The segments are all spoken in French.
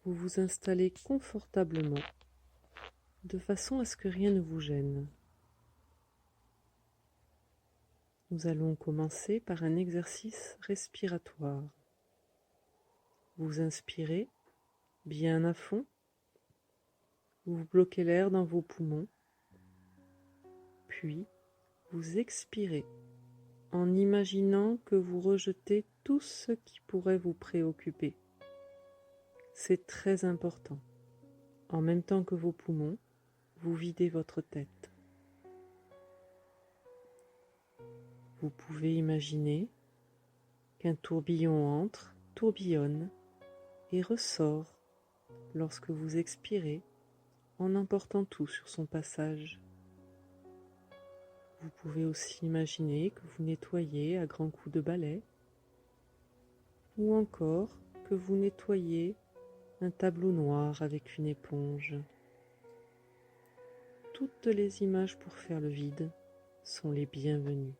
Vous vous installez confortablement, de façon à ce que rien ne vous gêne. Nous allons commencer par un exercice respiratoire. Vous inspirez bien à fond, vous bloquez l'air dans vos poumons, puis vous expirez en imaginant que vous rejetez tout ce qui pourrait vous préoccuper. C'est très important. En même temps que vos poumons, vous videz votre tête. Vous pouvez imaginer qu'un tourbillon entre, tourbillonne et ressort lorsque vous expirez en emportant tout sur son passage. Vous pouvez aussi imaginer que vous nettoyez à grands coups de balai ou encore que vous nettoyez un tableau noir avec une éponge. Toutes les images pour faire le vide sont les bienvenues.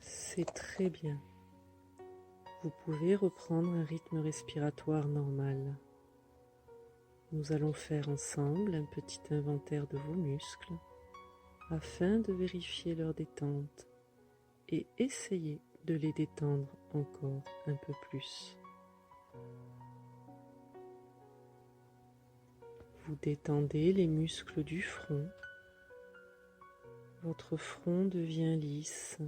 C'est très bien. Vous pouvez reprendre un rythme respiratoire normal. Nous allons faire ensemble un petit inventaire de vos muscles afin de vérifier leur détente et essayer de les détendre encore un peu plus. Vous détendez les muscles du front. Votre front devient lisse.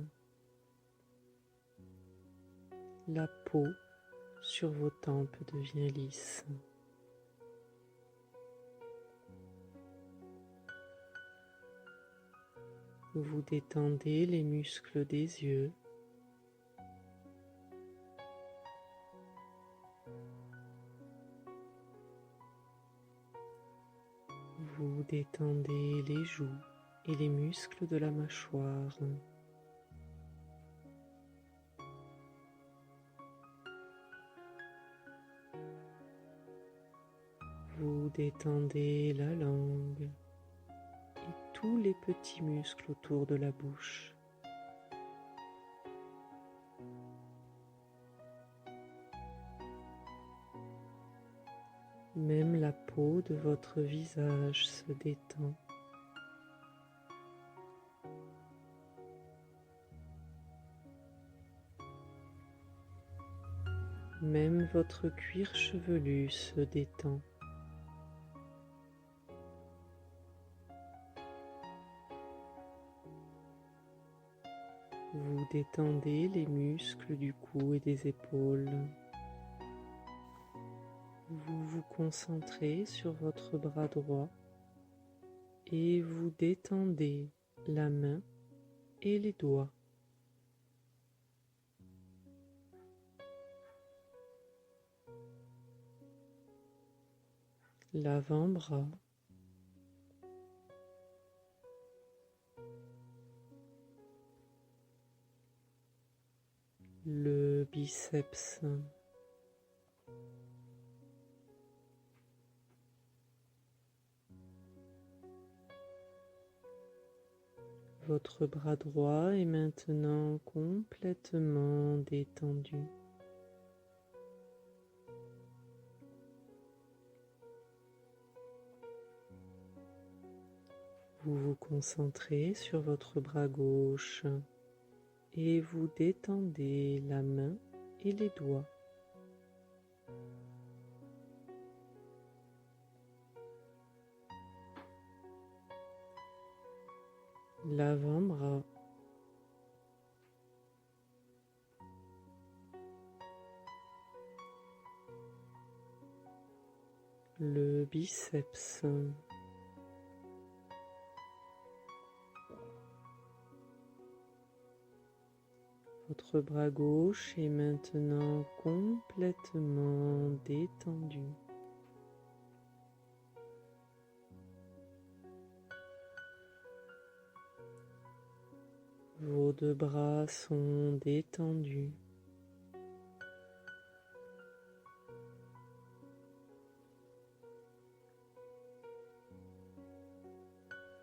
La peau sur vos tempes devient lisse. Vous détendez les muscles des yeux. Vous détendez les joues et les muscles de la mâchoire. Vous détendez la langue et tous les petits muscles autour de la bouche. Même la peau de votre visage se détend. Même votre cuir chevelu se détend. Vous détendez les muscles du cou et des épaules. Vous vous concentrez sur votre bras droit et vous détendez la main et les doigts. L'avant-bras, le biceps, votre bras droit est maintenant complètement détendu. Vous vous concentrez sur votre bras gauche et vous détendez la main et les doigts. L'avant-bras, le biceps, votre bras gauche est maintenant complètement détendu. Vos deux bras sont détendus.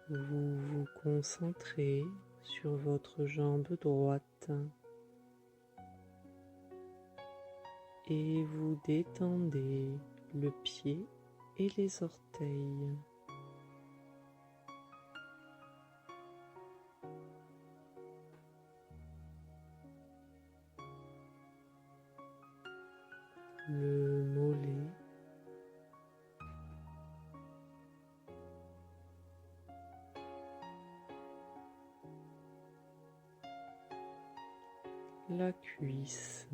Vous vous concentrez sur votre jambe droite et vous détendez le pied et les orteils. Le mollet, la cuisse,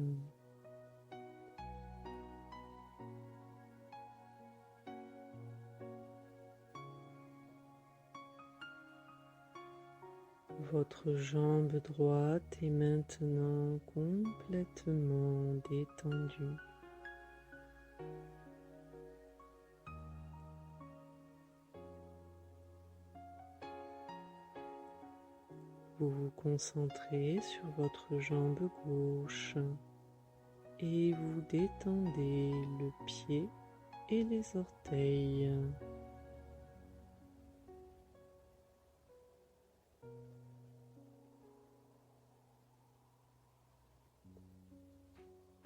votre jambe droite est maintenant complètement détendue. Vous vous concentrez sur votre jambe gauche et vous détendez le pied et les orteils.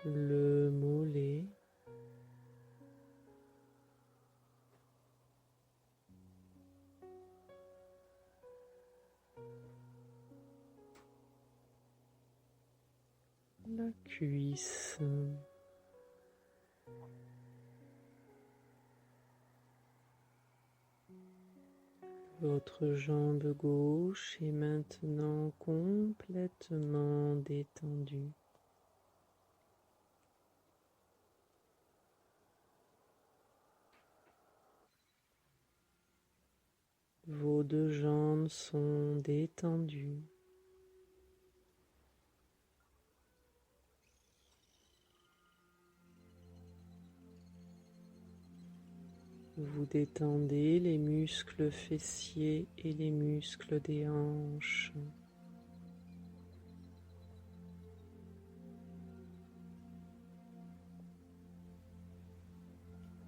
Le mollet, la cuisse, votre jambe gauche est maintenant complètement détendue. Vos deux jambes sont détendues. Vous détendez les muscles fessiers et les muscles des hanches.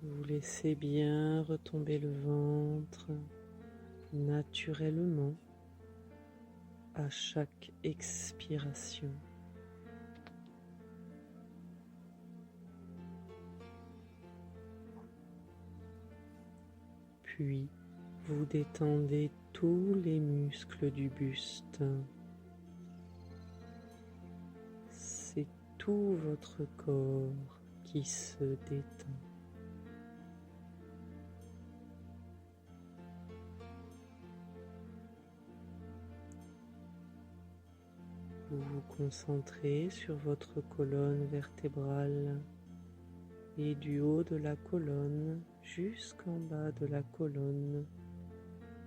Vous laissez bien retomber le ventre naturellement à chaque expiration. Puis, vous détendez tous les muscles du buste. C'est tout votre corps qui se détend. Vous vous concentrez sur votre colonne vertébrale et du haut de la colonne jusqu'en bas de la colonne,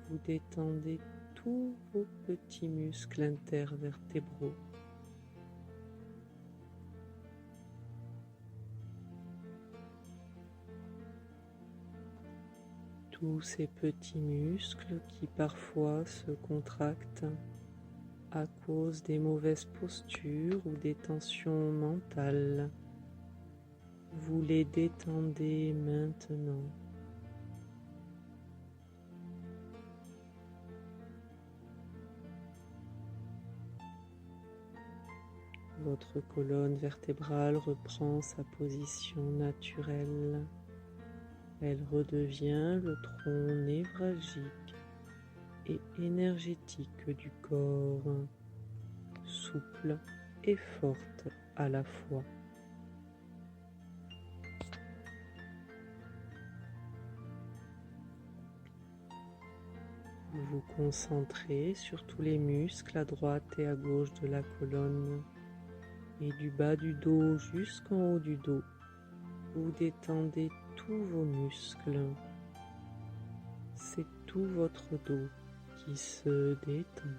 vous détendez tous vos petits muscles intervertébraux. Tous ces petits muscles qui parfois se contractent à cause des mauvaises postures ou des tensions mentales. Vous les détendez maintenant. Votre colonne vertébrale reprend sa position naturelle. Elle redevient le tronc névralgique et énergétique du corps, souple et forte à la fois. Vous vous concentrez sur tous les muscles à droite et à gauche de la colonne et du bas du dos jusqu'en haut du dos. Vous détendez tous vos muscles. C'est tout votre dos qui se détend.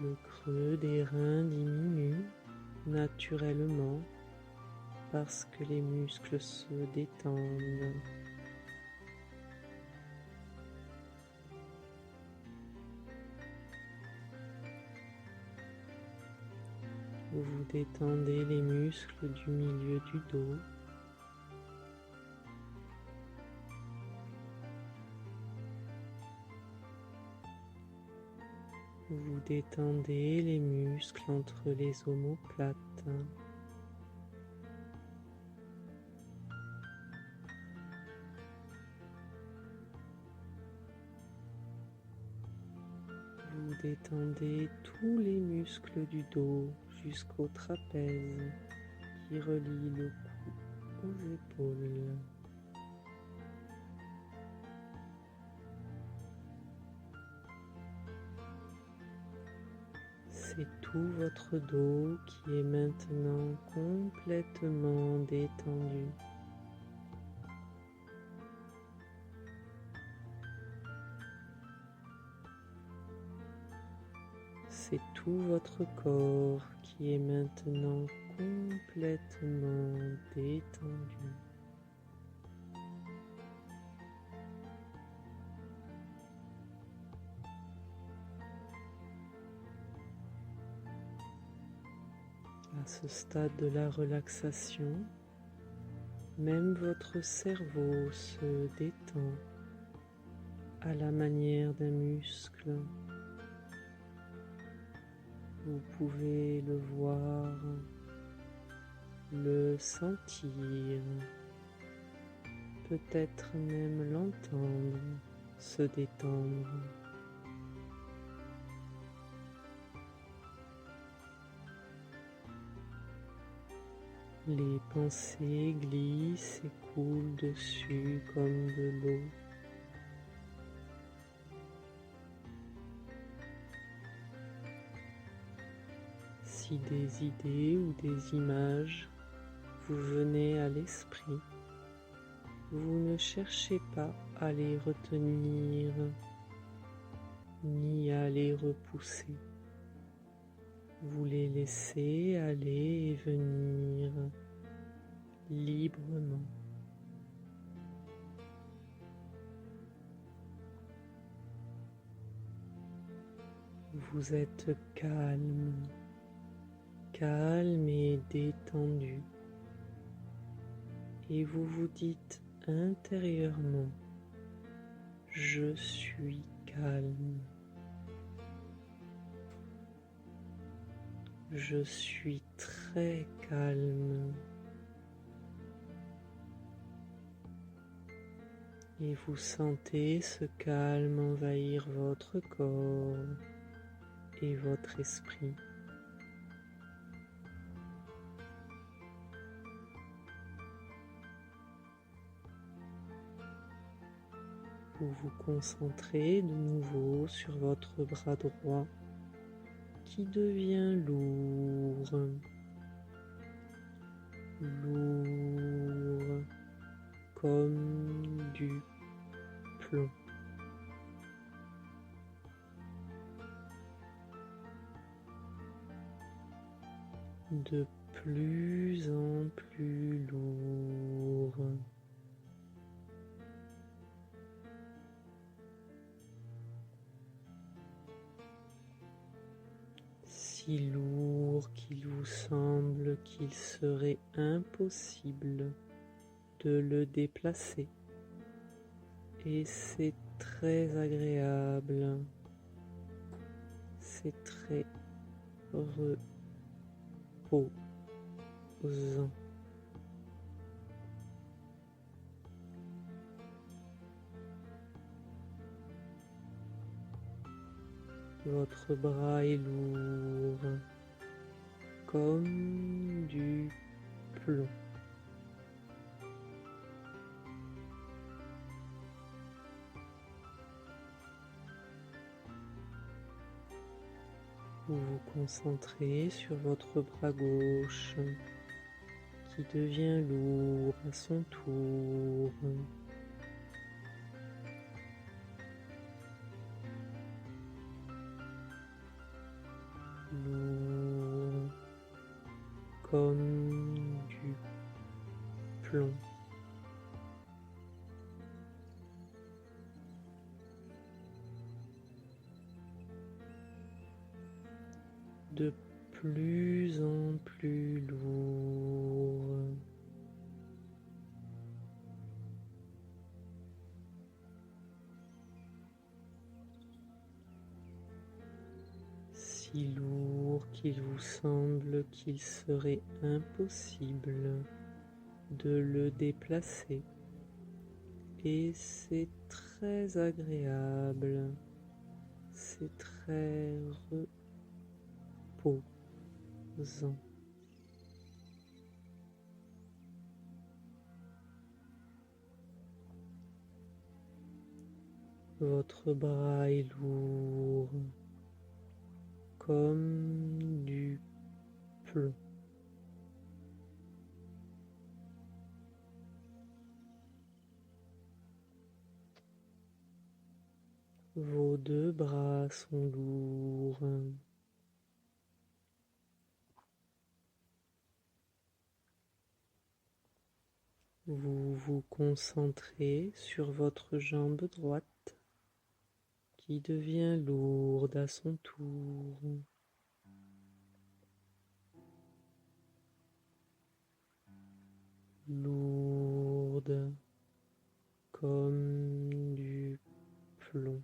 Le creux des reins diminue naturellement parce que les muscles se détendent. Vous détendez les muscles du milieu du dos. Vous détendez les muscles entre les omoplates. Vous détendez tous les muscles du dos jusqu'au trapèze qui relie le cou aux épaules. C'est tout votre dos qui est maintenant complètement détendu. C'est tout votre corps qui est maintenant complètement détendu. À ce stade de la relaxation, même votre cerveau se détend à la manière d'un muscle. Vous pouvez le voir, le sentir, peut-être même l'entendre se détendre. Les pensées glissent et coulent dessus comme de l'eau. Si des idées ou des images vous venaient à l'esprit, vous ne cherchez pas à les retenir ni à les repousser. Vous les laissez aller et venir librement. Vous êtes calme et détendu, et vous vous dites intérieurement: je suis calme. Je suis très calme. Et vous sentez ce calme envahir votre corps et votre esprit. Vous vous concentrez de nouveau sur votre bras droit qui devient lourd, comme du plomb. De plus en plus lourd. Si lourd qu'il vous semble qu'il serait impossible de le déplacer. Et c'est très agréable, c'est très reposant. Votre bras est lourd, comme du plomb. Vous vous concentrez sur votre bras gauche qui devient lourd à son tour. Lourd comme du plomb. De plus en plus lourd. Si lourd qu'il vous semble qu'il serait impossible de le déplacer. Et c'est très agréable, c'est très reposant. Votre bras est lourd, comme du plomb. Vos deux bras sont lourds. Vous vous concentrez sur votre jambe droite qui devient lourde à son tour. Lourde comme du plomb.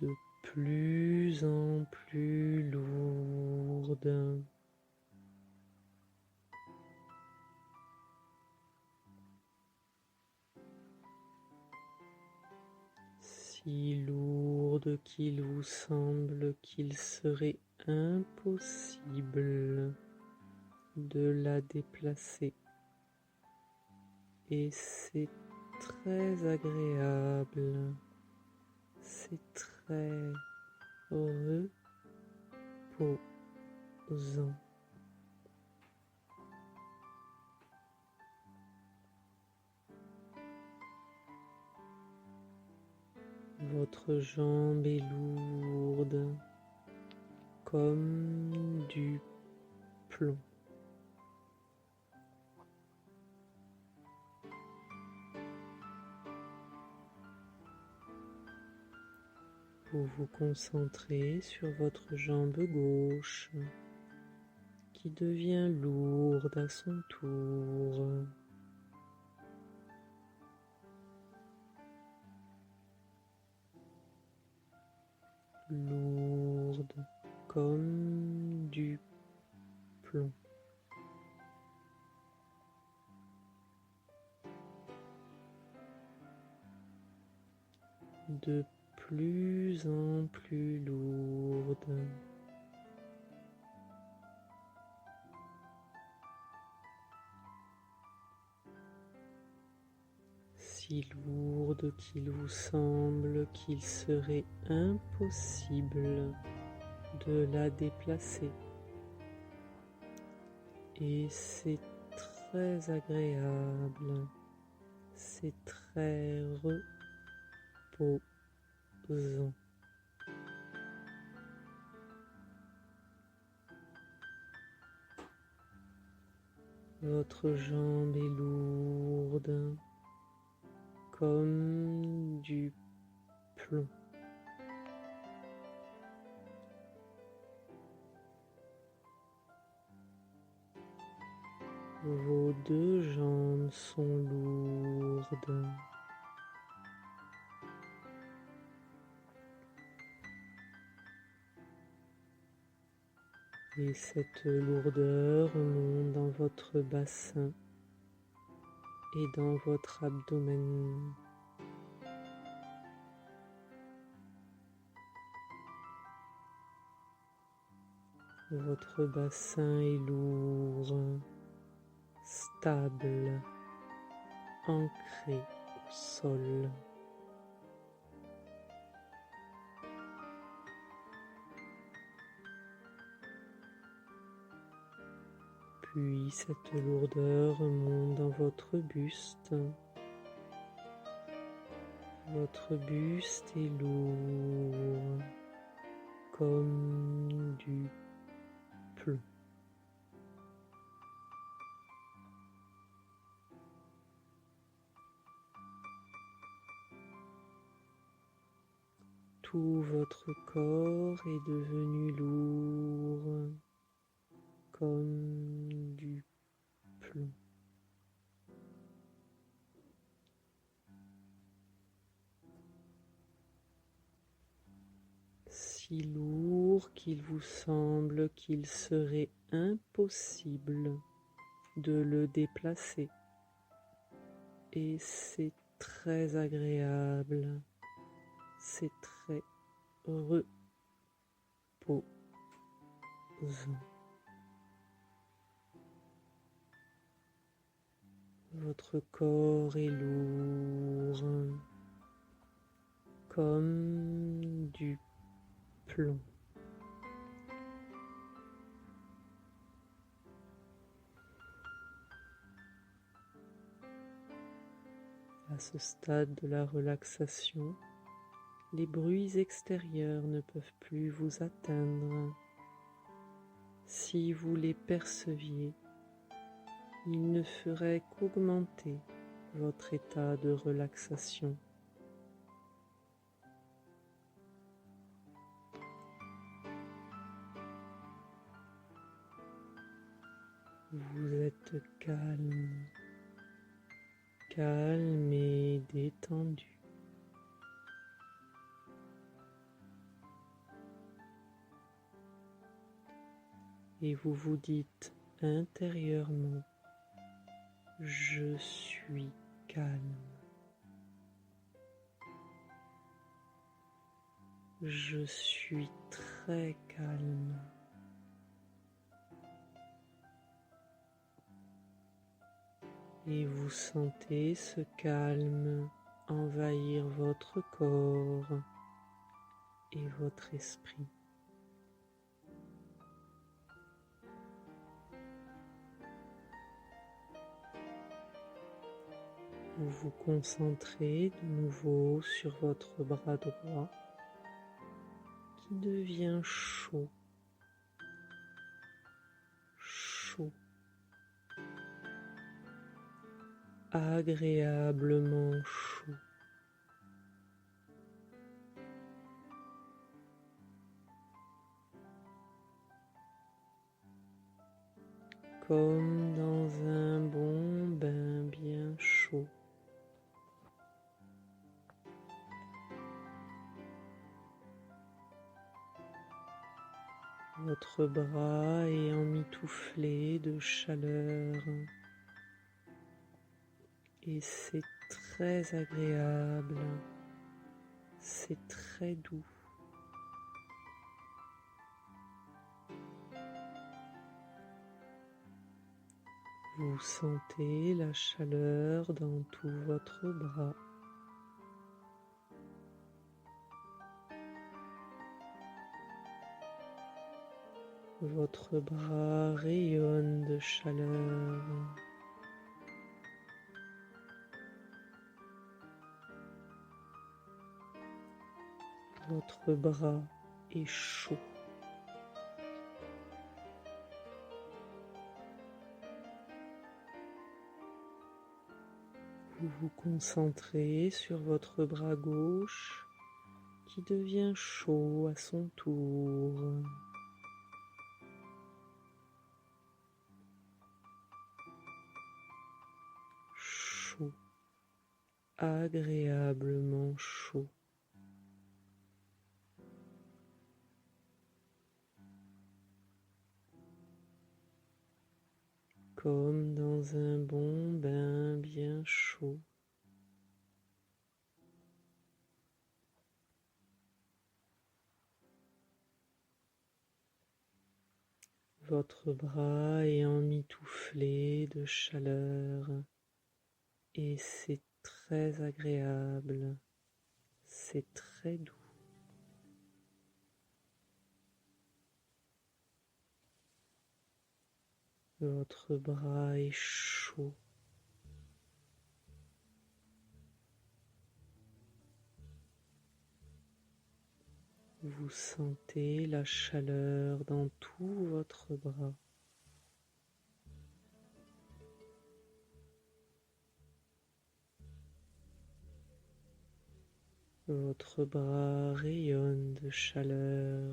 De plus en plus lourde. Si lourde qu'il vous semble qu'il serait impossible de la déplacer. Et c'est très agréable, c'est très reposant. Votre jambe est lourde comme du plomb. Vous vous concentrez sur votre jambe gauche qui devient lourde à son tour. Lourde comme du plomb. De plus en plus lourde. Si lourde qu'il vous semble qu'il serait impossible de la déplacer. Et c'est très agréable, c'est très reposant. Votre jambe est lourde comme du plomb. Vos deux jambes sont lourdes. Et cette lourdeur monte dans votre bassin et dans votre abdomen. Votre bassin est lourd, stable, ancré au sol. Puis cette lourdeur monte dans votre buste. Votre buste est lourd comme du plomb. Tout votre corps est devenu lourd comme du plomb. Si lourd qu'il vous semble qu'il serait impossible de le déplacer. Et c'est très agréable, c'est très reposant. Votre corps est lourd comme du plomb. À ce stade de la relaxation, les bruits extérieurs ne peuvent plus vous atteindre. Si vous les perceviez, ils ne feraient qu'augmenter votre état de relaxation. Vous êtes calme, calme et détendu. Et vous vous dites intérieurement, je suis calme. Je suis très calme. Et vous sentez ce calme envahir votre corps et votre esprit. Vous vous concentrez de nouveau sur votre bras droit qui devient chaud, chaud, agréablement chaud. Comme dans un bon bain bien chaud. Votre bras est emmitouflé de chaleur et c'est très agréable, c'est très doux. Vous sentez la chaleur dans tout votre bras. Votre bras rayonne de chaleur. Votre bras est chaud. Vous vous concentrez sur votre bras gauche qui devient chaud à son tour. Chaud, agréablement chaud. Comme dans un bon bain bien chaud. Votre bras est emmitouflé de chaleur et c'est très agréable, c'est très doux. Votre bras est chaud. Vous sentez la chaleur dans tout votre bras. Votre bras rayonne de chaleur.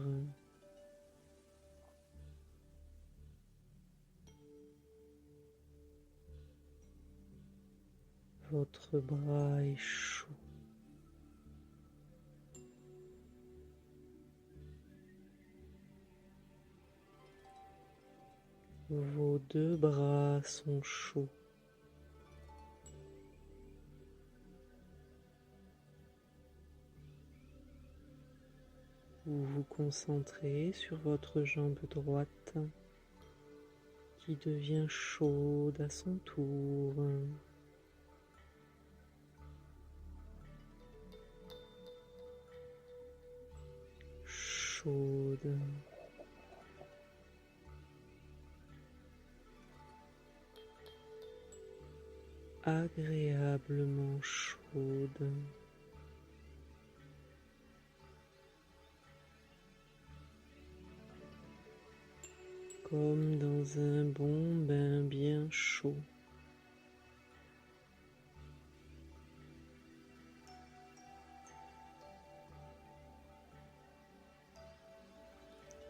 Votre bras est chaud. Vos deux bras sont chauds. Vous vous concentrez sur votre jambe droite qui devient chaude à son tour. Chaude. Agréablement chaude. Comme dans un bon bain bien chaud.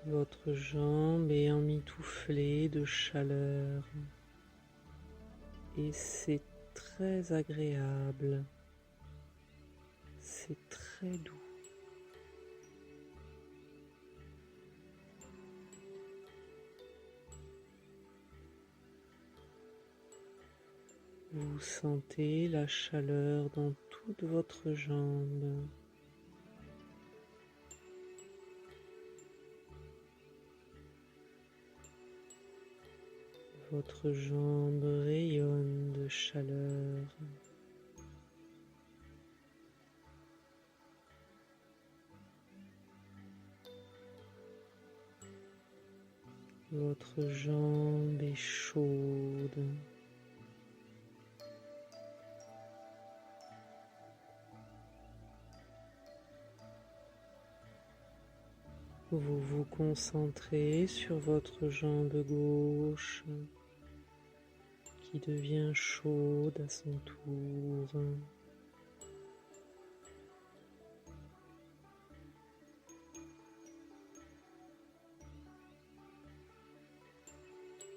Votre jambe est emmitouflée de chaleur et c'est très agréable, c'est très doux. Vous sentez la chaleur dans toute votre jambe. Votre jambe rayonne de chaleur. Votre jambe est chaude. Vous vous concentrez sur votre jambe gauche qui devient chaude à son tour.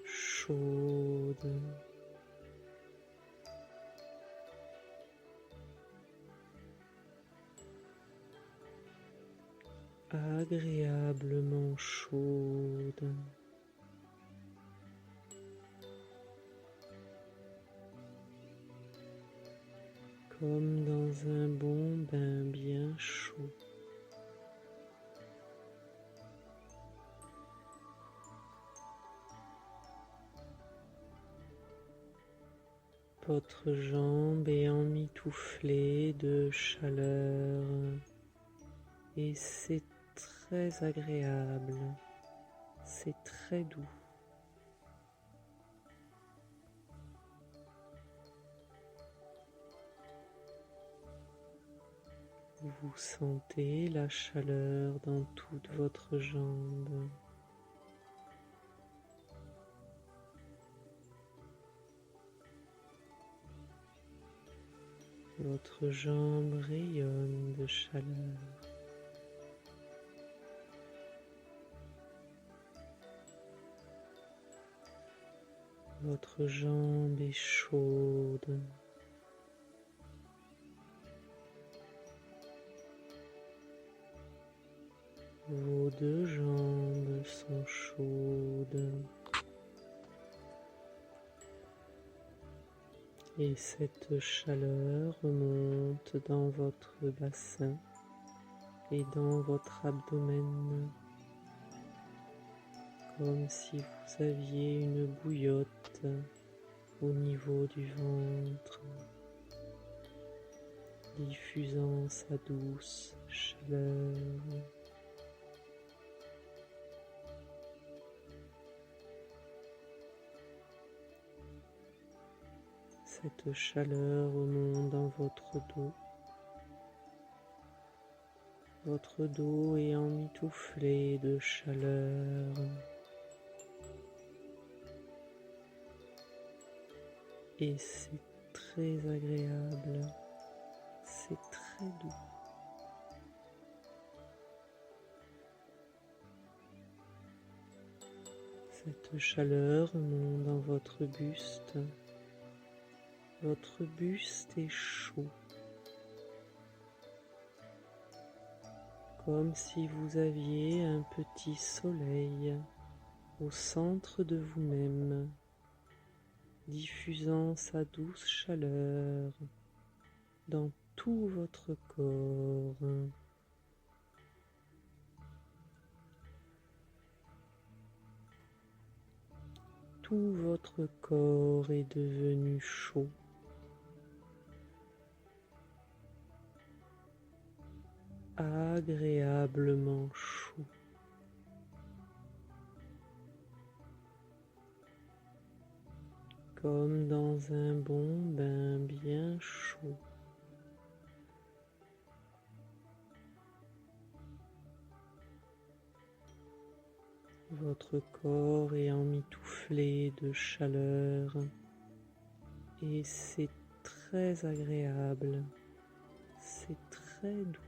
Chaude. Agréablement chaude. Comme dans un bon bain bien chaud. Votre jambe est emmitouflée de chaleur et c'est très agréable, c'est très doux. Vous sentez la chaleur dans toute votre jambe. Votre jambe rayonne de chaleur. Votre jambe est chaude. Vos deux jambes sont chaudes. Et cette chaleur remonte dans votre bassin et dans votre abdomen, comme si vous aviez une bouillotte au niveau du ventre, diffusant sa douce chaleur. Cette chaleur remonte dans votre dos. Votre dos est emmitouflé de chaleur. Et c'est très agréable, c'est très doux. Cette chaleur monte dans votre buste. Votre buste est chaud, comme si vous aviez un petit soleil au centre de vous-même, diffusant sa douce chaleur dans tout votre corps. Tout votre corps est devenu chaud. Agréablement chaud. Comme dans un bon bain bien chaud. Votre corps est emmitouflé de chaleur et c'est très agréable, c'est très doux.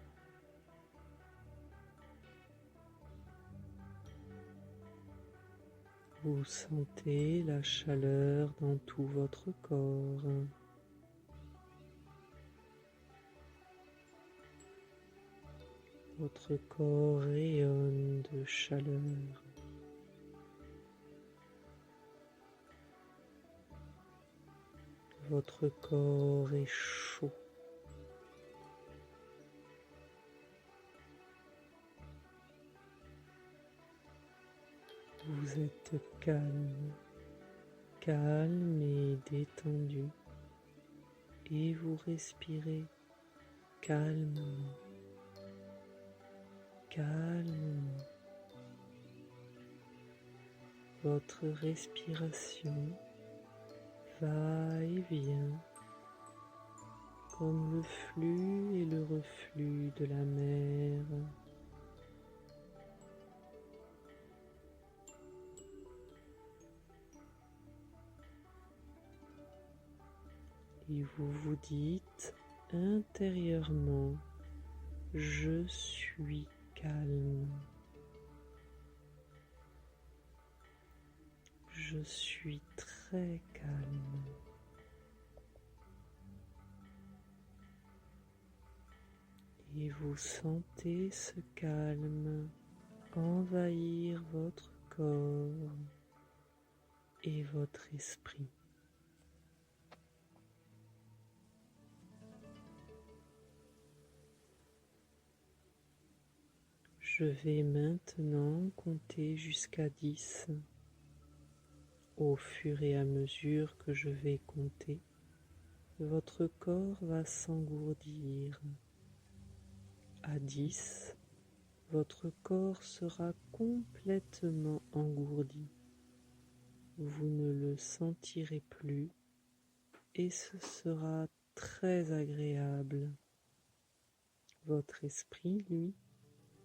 Vous sentez la chaleur dans tout votre corps. Votre corps rayonne de chaleur. Votre corps est chaud. Vous êtes calme, calme et détendu, et vous respirez calmement, calmement. Votre respiration va et vient comme le flux et le reflux de la mer. Et vous vous dites intérieurement, je suis calme. Je suis très calme. Et vous sentez ce calme envahir votre corps et votre esprit. Je vais maintenant compter jusqu'à 10. Au fur et à mesure que je vais compter, votre corps va s'engourdir. À 10, votre corps sera complètement engourdi. Vous ne le sentirez plus et ce sera très agréable. Votre esprit, lui,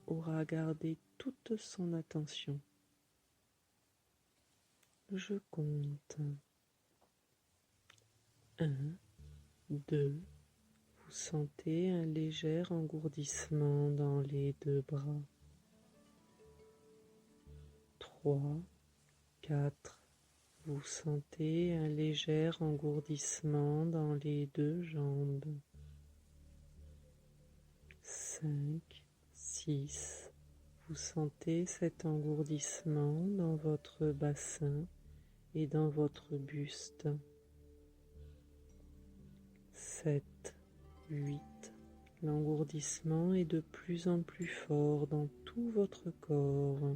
aura gardé toute son attention. Je compte. 1, 2, vous sentez un léger engourdissement dans les deux bras. 3, 4, vous sentez un léger engourdissement dans les deux jambes. 5, 6, vous sentez cet engourdissement dans votre bassin et dans votre buste. 7, 8, l'engourdissement est de plus en plus fort dans tout votre corps.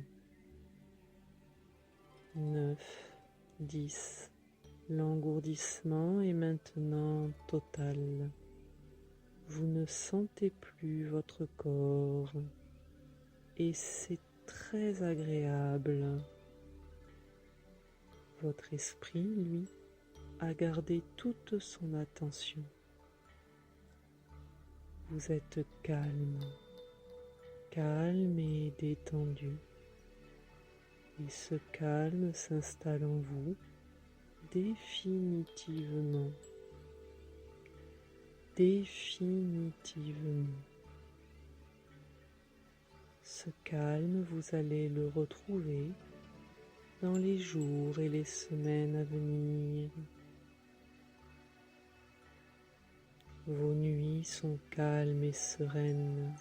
9, 10, l'engourdissement est maintenant total. Vous ne sentez plus votre corps et c'est très agréable. Votre esprit, lui, a gardé toute son attention. Vous êtes calme, calme et détendu. Et ce calme s'installe en vous définitivement. Définitivement. Ce calme, vous allez le retrouver dans les jours et les semaines à venir. Vos nuits sont calmes et sereines.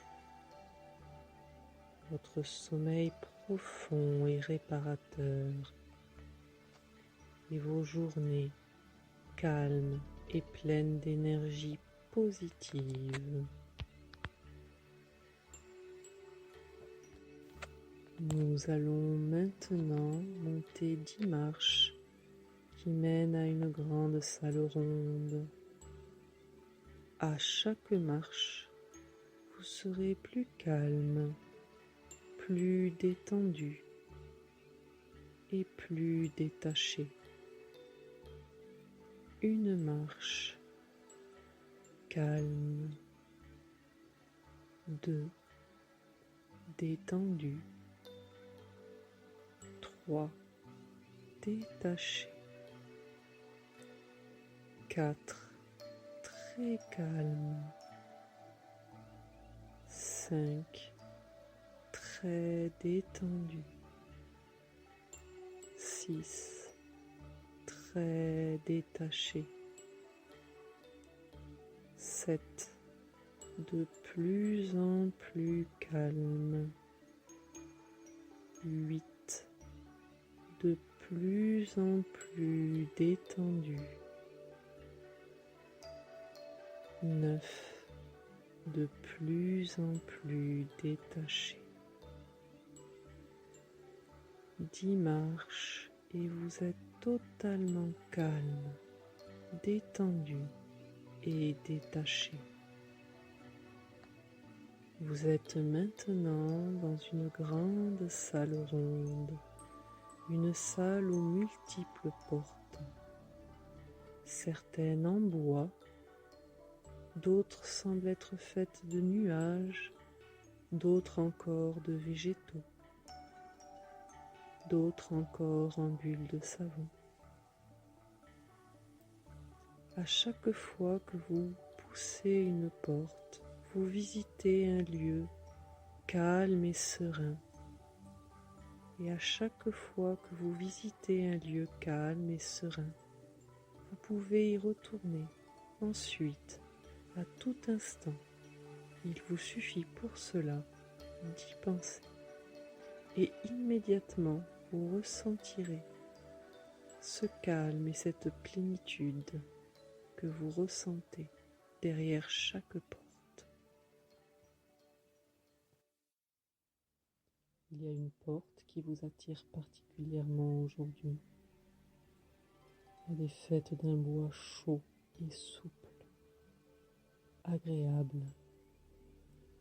Votre sommeil profond et réparateur. Et vos journées calmes et pleines d'énergie positive. Nous allons maintenant monter 10 marches qui mènent à une grande salle ronde. À chaque marche, vous serez plus calme, plus détendu et plus détaché. Une marche calme, 2 détendu, 3 détaché, 4 très calme, 5 très détendu, 6 très détaché, 7 de plus en plus calme, 8 de plus en plus détendu, 9 de plus en plus détaché. 10 marches et vous êtes totalement calme, détendu et détaché. Vous êtes maintenant dans une grande salle ronde, une salle aux multiples portes, certaines en bois, d'autres semblent être faites de nuages, d'autres encore de végétaux, d'autres encore en bulles de savon. À chaque fois que vous poussez une porte, vous visitez un lieu calme et serein. Et à chaque fois que vous visitez un lieu calme et serein, vous pouvez y retourner ensuite, à tout instant. Il vous suffit pour cela d'y penser. Et immédiatement, vous ressentirez ce calme et cette plénitude que vous ressentez derrière chaque porte. Il y a une porte qui vous attire particulièrement aujourd'hui. Elle est faite d'un bois chaud et souple, agréable.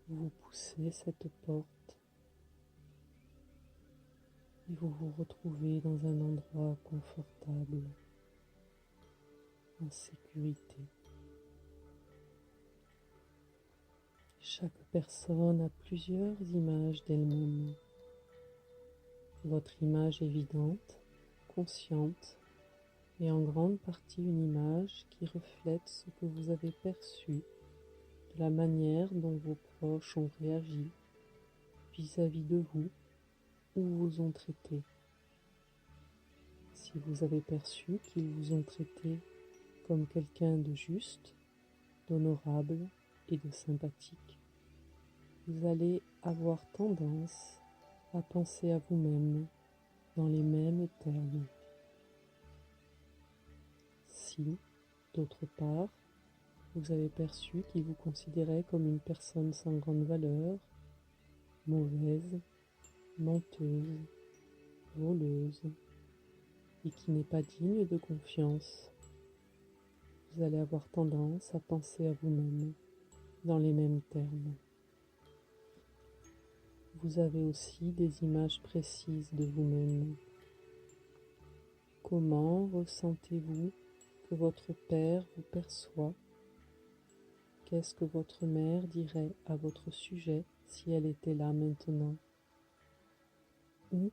Vous poussez cette porte et vous vous retrouvez dans un endroit confortable, en sécurité. Chaque personne a plusieurs images d'elle-même. Votre image évidente, consciente, est en grande partie une image qui reflète ce que vous avez perçu de la manière dont vos proches ont réagi vis-à-vis de vous ou vous ont traité. Si vous avez perçu qu'ils vous ont traité comme quelqu'un de juste, d'honorable et de sympathique, vous allez avoir tendance à penser à vous-même dans les mêmes termes. Si, d'autre part, vous avez perçu qu'ils vous considéraient comme une personne sans grande valeur, mauvaise, menteuse, voleuse, et qui n'est pas digne de confiance, vous allez avoir tendance à penser à vous-même dans les mêmes termes. Vous avez aussi des images précises de vous-même. Comment ressentez-vous que votre père vous perçoit? Qu'est-ce que votre mère dirait à votre sujet si elle était là maintenant? Ou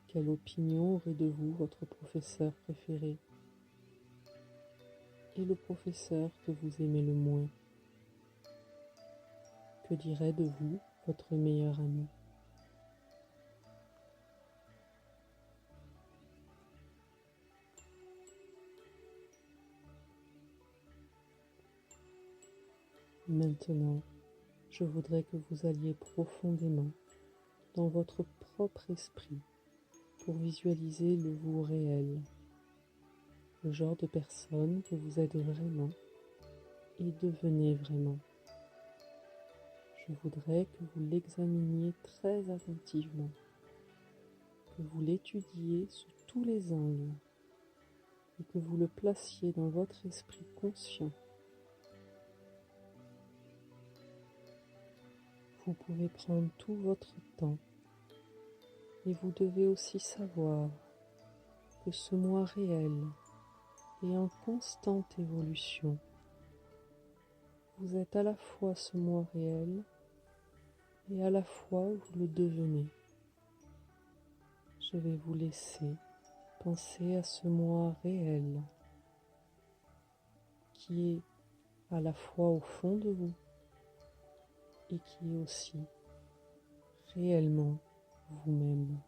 quelle opinion aurait de vous votre professeur préféré? Et le professeur que vous aimez le moins? Que dirait de vous votre meilleur ami? Maintenant, je voudrais que vous alliez profondément dans votre propre esprit pour visualiser le vous réel, le genre de personne que vous êtes vraiment et devenez vraiment. Je voudrais que vous l'examiniez très attentivement, que vous l'étudiez sous tous les angles et que vous le placiez dans votre esprit conscient. Vous pouvez prendre tout votre temps et vous devez aussi savoir que ce moi réel est en constante évolution. Vous êtes à la fois ce moi réel et à la fois vous le devenez. Je vais vous laisser penser à ce moi réel qui est à la fois au fond de vous et qui est aussi réellement vous-même.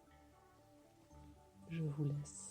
Je vous laisse.